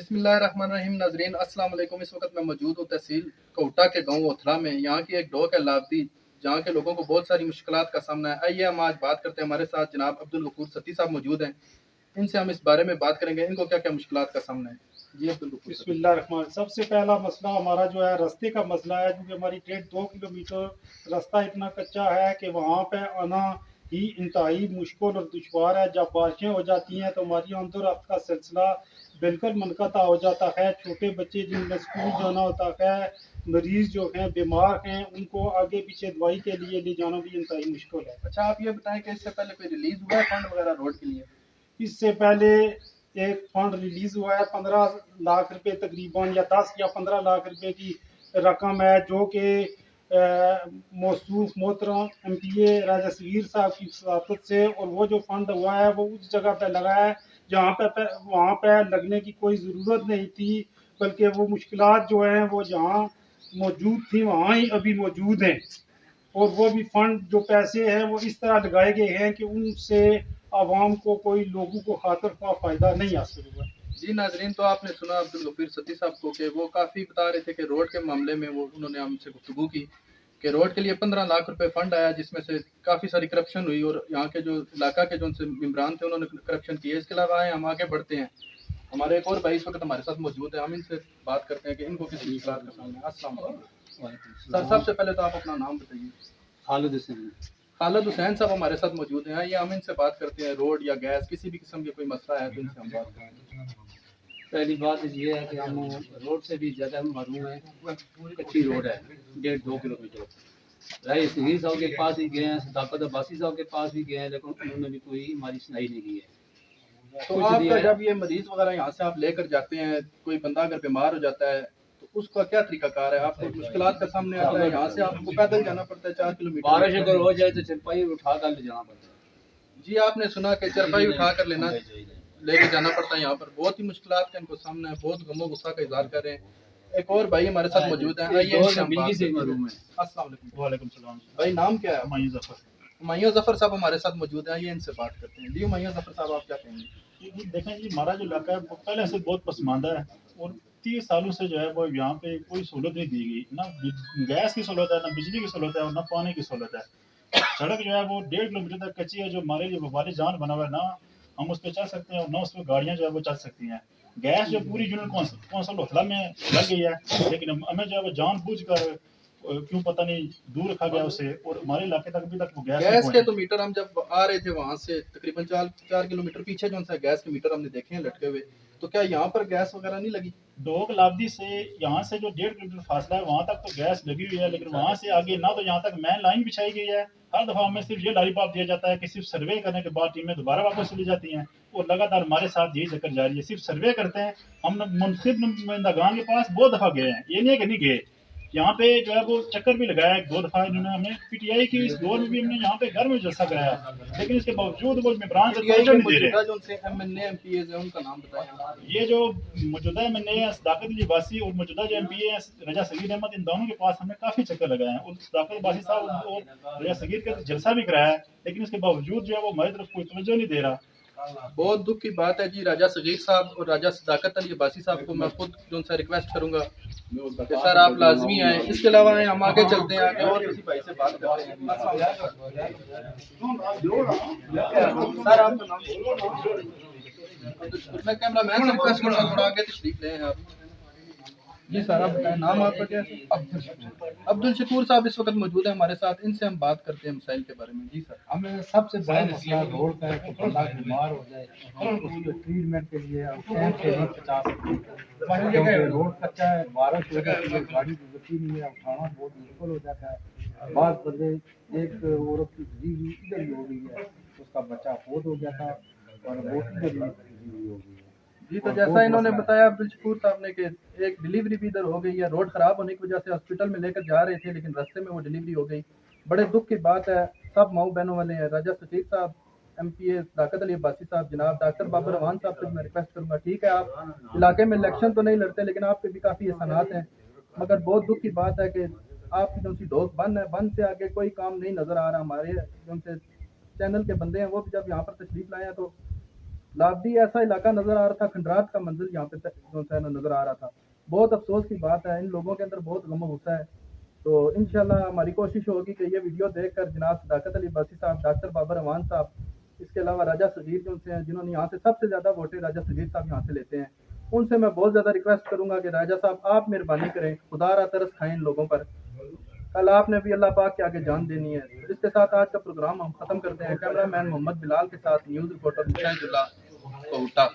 बिस्मिल्लाहिर्रहमानिर्रहीम। नाजरीन अस्सलाम वालेकुम। इस वक्त मैं मौजूद हूँ तहसील कोटा के गांव ओथला में। यहाँ की एक डॉक है लाबदी, जहाँ के लोगों को बहुत सारी मुश्किलात का सामना है। आइए हम आज बात करते हैं। हमारे साथ जनाब अब्दुल गफूर सती साहब मौजूद हैं। इनसे हम इस बारे में बात करेंगे, इनको क्या क्या मुश्किलात का सामना है। जी अब्दुल गफूर सती। बिस्मिल्लाह। सबसे पहला मसला हमारा जो है रास्ते का मसला है, क्योंकि हमारी ट्रेन 2 किलोमीटर रास्ता इतना कच्चा है कि वहाँ पे आना ही इंतहाई मुश्किल और दुश्वार है। जब बारिशें हो जाती हैं तो हमारी आमद और रफ्त का सिलसिला बिल्कुल मुनक़ता हो जाता है। छोटे बच्चे जिनमें स्कूल जाना होता है, मरीज़ जो हैं बीमार हैं, उनको आगे पीछे दवाई के लिए ले जाना भी इंतहाई मुश्किल है। अच्छा, आप ये बताएं कि इससे पहले कोई रिलीज हुआ है फंड वगैरह रोड के लिए? इससे पहले एक फंड रिलीज हुआ है 15 लाख रुपए तकरीबन, या 10 या 15 लाख रुपए की रकम है, जो कि मौसूफ मोहतरम MPA राजा सगीर साहब की सदाकत से, और वो जो फंड हुआ है वो उस जगह पे लगा है जहाँ पे वहाँ पे लगने की कोई ज़रूरत नहीं थी, बल्कि वो मुश्किलात जो हैं वो जहाँ मौजूद थी वहाँ ही अभी मौजूद हैं। और वो भी फंड जो पैसे हैं वो इस तरह लगाए गए हैं कि उनसे आवाम को कोई लोगों को खातर ख्वाह फायदा नहीं हासिल हुआ। जी नाजरीन, तो आपने सुना अब्दुल गफूर सती साहब को कि वो काफ़ी बता रहे थे कि रोड के मामले में वो उन्होंने हमसे गुफ्तगू की कि रोड के लिए 15 लाख रुपए फंड आया, जिसमें से काफ़ी सारी करप्शन हुई और यहाँ के जो इलाका के जो उनसे मेम्बरान थे उन्होंने करप्शन किए। इसके अलावा आए हम आगे बढ़ते हैं। हमारे एक और भाई इस वक्त हमारे साथ मौजूद है, हम इनसे बात करते हैं कि इनको किस मुश्किलात का सामना है। अस्सलाम वालेकुम सर, सबसे पहले तो आप अपना नाम बताइए। खालिद हुसैन। खालिद हुसैन साहब हमारे साथ मौजूद हैं। आइए हम इनसे बात करते हैं, रोड या गैस किसी भी किस्म की कोई मसला है तो इनसे हम बात करें। पहली बात ये है कि हम रोड से भी ज़्यादा महरूम हैं। अच्छी रोड है, 1.5-2 किलोमीटर। राय सगीर साहब के पास ही गए हैं, सदाकत अब्बासी साहब के पास भी गए हैं, लेकिन उन्होंने भी कोई हमारी सुनाई नहीं की है। तो आपका जब ये मरीज वगैरह यहाँ से आप लेकर जाते हैं, कोई बंदा अगर बीमार हो जाता है तो उसका क्या तरीकाकार है? आपको मुश्किलात का सामने आता है, यहाँ से आपको पैदल जाना पड़ता है 4 किलोमीटर। बारिश अगर हो जाए तो चरपाई उठा कर ले जाना पड़ता है। जी आपने सुना कि चरपाई उठा कर लेना लेके जाना पड़ता है। यहाँ पर बहुत ही मुश्किलात का इनको सामना है, बहुत गमो गुस्सा का इजहार कर रहे हैं। एक और भाई हमारे साथ मौजूद है। आइए इनसे हम बात से करते हैं। महरूम है। अस्सलाम वालेकुम। वालेकुम सलाम। भाई नाम क्या है? हुमायूं जफर। हुमायूं जफर साहब हमारे साथ मौजूद है। आइए इनसे बात करते हैं। जी हुमायूं जफर साहब, आप क्या कहेंगे? जी देखें जी, हमारा जो इलाका है वो पहले से बहुत पसमानदा है, और 30 सालों से जो है वो यहाँ पे कोई सहूलत नहीं दी गई। ना गैस की सहूलत है, ना बिजली की सहूलत है, और ना पानी की सहूलत है। सड़क जो है वो 1.5 किलोमीटर तक कच्ची है, जो हमारे लिए वबाली जान बना हुआ है। ना हम उस पर चल सकते हैं और ना उस पर गाड़ियाँ जो है वो चल सकती हैं। गैस जो पूरी यूनियन कौंसिल होथला में लग गई है, लेकिन हमें जो है वो जानबूझ कर क्यों पता नहीं दूर रखा गया उसे, और हमारे इलाके तक अभी तक वो गैस के तो मीटर हम जब आ रहे थे वहां से तकरीबन 4 किलोमीटर पीछे जो सा गैस के मीटर हमने देखे हैं लटके हुए, तो क्या यहाँ पर गैस वगैरह नहीं लगी? डोग लाबदी से यहाँ से जो 1.5 किलोमीटर फासला है वहाँ तक तो गैस लगी हुई है, लेकिन वहाँ से आगे ना तो यहाँ तक मेन लाइन बिछाई गई है। हर दफा हमें सिर्फ ये लालीपाप दिया जाता है कि सिर्फ सर्वे करने के बाद टीमें दोबारा वापस चली जाती हैं, और लगातार हमारे साथ यही चक्कर जारी है। सिर्फ सर्वे करते हैं। हम मुनसिब नुमाइंदगान के पास बहुत दफा गए हैं, ये नहीं है कि नहीं गए। यहाँ पे जो है वो चक्कर भी लगाया 2 दफा इन्होंने। हमें PTI की इस दौर में भी हमने यहाँ पे घर में जलसा कराया, लेकिन इसके बावजूद वो मेम्बरान से तवज्जो नहीं दे रहे। जो उनसे MNA MPs है उनका नाम बताएं। ये जो मौजूदा MNA है सदाकत अली अब्बासी, और मौजूदा जो MPA है रजा सगीर अहमद, इन दोनों के पास हमने काफी चक्कर लगाए हैं, और सदाकत अब्बासी साहब और रजा सगीर का जलसा भी कराया है, लेकिन इसके बावजूद जो है वो हमारी तरफ कोई तवज्जो नहीं दे रहा। बहुत दुख की बात है जी। राजा सगीर साहब और राजा सदाकत अली अब्बासी साहब को मैं खुद जो उनसे रिक्वेस्ट करूंगा कि सर आप लाजमी आए। इसके अलावा हम आगे चलते हैं, आगे और किसी भाई से बात करते हैं। सर आपका नाम? मैं कैमरा मैन से रिक्वेस्ट करूंगा थोड़ा आगे तशरीफ लें आप। जी सर, आप बताएं नाम आपका क्या है? अब्दुल शकूर साहब इस वक्त मौजूद है हमारे साथ, इनसे हम बात करते हैं मसाइल के बारे में। जी सर। हमें सबसे बड़ा मसला रोड का है कि बंदा बीमार हो जाए उसके ट्रीटमेंट के लिए हम टाइम से नहीं पहुँचा सकते, क्योंकि रोड कच्चा है, बारिश हो जाती है, गाड़ी गुजरती नहीं है, उठाना बहुत मुश्किल हो जाता है। बाद बंदे एक औरत की डिलीवरी इधर ही हो गई है, उसका बच्चा फोत हो गया था और वो इधर ही डिलीवरी हो गई है। जी, तो जैसा इन्होंने बताया अब्दुल शकूर साहब ने कि एक डिलीवरी भी इधर हो गई है। रोड खराब होने की वजह से हॉस्पिटल में लेकर जा रहे थे, लेकिन रास्ते में वो डिलीवरी हो गई। बड़े दुख की बात है। सब माऊ बहनों वाले हैं। राजा सतीर साहब, MPA सदाकत अली अब्बासी साहब, जनाब डॉक्टर बाबर रहमान साहब से मैं रिक्वेस्ट करूंगा, ठीक है आप इलाके में इलेक्शन तो नहीं लड़ते, लेकिन आप पे भी काफ़ी एहसानात हैं, मगर बहुत दुख की बात है कि आपकी जो सी ढोक बंद है, बंद से आगे कोई काम नहीं नज़र आ रहा। हमारे जो चैनल के बंदे हैं वो भी जब यहाँ पर तशरीफ लाए हैं तो लाबडी ऐसा इलाका नज़र आ रहा था, खंडरात का मंजिल यहाँ पे जो है ना नज़र आ रहा था। बहुत अफसोस की बात है, इन लोगों के अंदर बहुत गम गुस्सा है। तो इंशाल्लाह हमारी कोशिश होगी कि ये वीडियो देखकर जनाब सदाकत अली बासी साहब, डॉक्टर बाबर अमान साहब, इसके अलावा राजा सगीर जो उनसे हैं, जिन्होंने यहाँ से सबसे ज़्यादा वोटें राजा सगीर साहब यहाँ से लेते हैं, उनसे मैं बहुत ज़्यादा रिक्वेस्ट करूँगा कि राजा साहब आप मेहरबानी करें, खुदा रा तरस खाएं इन लोगों पर। कल आपने भी अल्लाह पाक के आगे जान देनी है। इसके साथ आज का प्रोग्राम हम खत्म करते हैं। कैमरामैन मोहम्मद बिलाल के साथ न्यूज़ रिपोर्टर हुसैन कोटा।